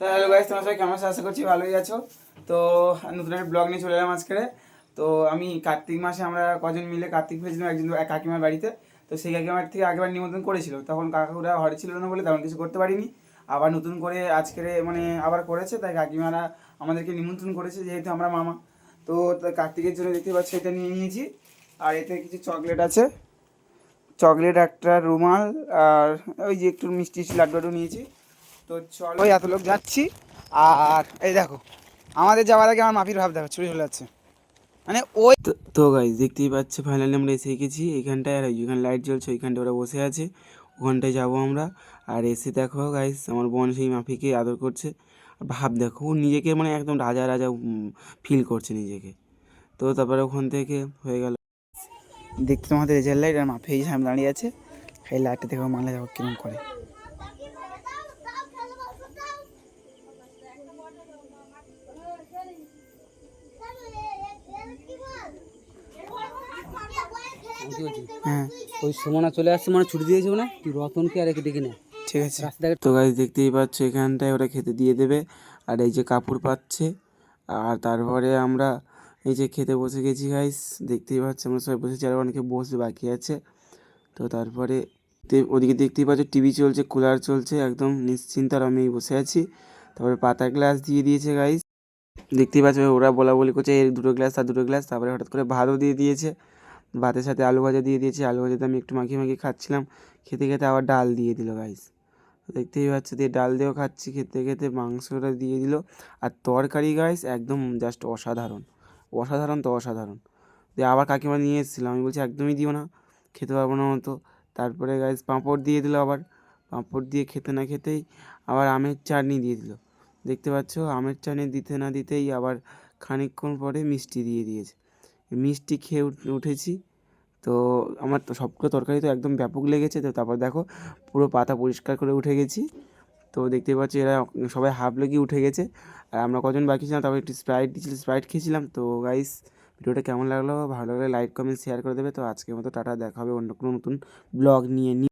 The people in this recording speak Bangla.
তো হ্যালো গাইস, তোমরা সবাই কেমন আছো? আশা করছি ভালোই আছো। তো নতুন একটা ব্লগ নিয়ে চলে এলাম আজকে। তো আমি কার্তিক মাসে আমরা কজন মিলে কার্তিক ভেজলাম একজন এক কাকিমার বাড়িতে। তো সেই কাকিমার থেকে আগেবার নিমন্ত্রণ করেছিল, তখন কাকুরা ঘরে ছিল না বলে তেমন কিছু করতে পারিনি। আবার নতুন করে আজকের মানে আবার করেছে, তাই কাকিমারা আমাদেরকে নিমন্ত্রণ করেছে, যেহেতু আমরা মামা। তো কার্তিকের জন্য দেখতে পাচ্ছি এটা নিয়ে নিয়েছি। আর এতে কিছু চকলেট আছে, চকলেট, একটা রুমাল, আর ওই যে একটু মিষ্টি লাড্ডু নিয়েছি। তো চলো, ওই এত লোক যাচ্ছি। আর এই দেখো, আমাদের যাওয়ার আগে আমার মাপির ভাব দেখো, চুরি হয়ে যাচ্ছে মানে ওই তো গাইজ দেখতেই পাচ্ছে, ফাইনালি আমরা এসে গেছি এখানটায়। আর ওইখানে লাইট জ্বলছে, ওইখানটায় ওরা বসে আছে, ওখানটায় যাবো আমরা। আর এসে দেখো গাইজ, আমার বোন সেই মাফিকে আদর করছে। ভাব দেখো, ও নিজেকে মানে একদম রাজা রাজা ফিল করছে নিজেকে। তো তারপরে ওখান থেকে হয়ে গেল দেখতে তোমাদের রেজাল্ট লাইট। আর মাফি সামনে দাঁড়িয়ে আছে, এই লাইটটা দেখো মানলে দেখো কিরম করে। হ্যাঁ, ওই সুমনা চলে আসছে, মানে ছুটি দিয়েছে না, তুই রতনকে আর একে ডেকে নে। ঠিক আছে, তো গাইজ দেখতেই পাচ্ছ এখানটায় ওরা খেতে দিয়ে দেবে। আর এই যে কাপড় পাচ্ছে। আর তারপরে আমরা এই যে খেতে বসে গেছি গাইজ, দেখতেই পাচ্ছ আমরা সবাই বসেছি, আর অনেকে বসে বাকি আছে। তো তারপরে ওদিকে দেখতেই পাচ্ছ টিভি চলছে, কুলার চলছে, একদম নিশ্চিন্ত আর আমি বসে আছি। তারপরে পাতা গ্লাস দিয়ে দিয়েছে গাইজ, দেখতেই পাচ্ছ ওরা বলা বলি করছে এই দুটো গ্লাস আর দুটো গ্লাস। তারপরে হঠাৎ করে ভাতও দিয়ে দিয়েছে, ভাতের সাথে আলু ভাজা দিয়ে দিয়েছে। আলু ভাজাতে আমি একটু মাখিয়ে মাখিয়ে খাচ্ছিলাম, খেতে খেতে আবার ডাল দিয়ে দিল গাইস, দেখতেই পাচ্ছ। দিয়ে ডাল দিয়েও খাচ্ছি, খেতে খেতে মাংসটা দিয়ে দিল। আর তরকারি গাইস একদম জাস্ট অসাধারণ, অসাধারণ তো অসাধারণ। দিয়ে আবার কাকিমা নিয়ে এসেছিলাম, আমি বলছি একদমই দিও না, খেতে পারবো না মতো। তারপরে গাইস পাঁপড় দিয়ে দিল আবার, পাঁপড় দিয়ে খেতে না খেতেই আবার আমের চাটনি দিয়ে দিল। দেখতে পাচ্ছ, আমের চাটনি দিতে না দিতেই আবার খানিকক্ষণ পরে মিষ্টি দিয়ে দিয়েছে। মিষ্টি খেয়ে উঠেছি। তো আমার তো সবগুলো তরকারি তো একদম ব্যাপক লেগেছে। তো তারপর দেখো পুরো পাতা পরিষ্কার করে উঠে গেছি। তো দেখতে পাচ্ছি এরা সবাই হাফ লেগে উঠে গেছে। আর আমরা কজন বাকি ছিলাম, তারপর একটু স্প্রাইট দিয়েছিল, স্প্রাইট খেয়েছিলাম। তো গাইস, ভিডিওটা কেমন লাগলো, ভালো লাগলে লাইক কমেন্ট শেয়ার করে দেবে। তো আজকের মতো টাটা, দেখা হবে অন্য কোনো নতুন ব্লগ নিয়ে।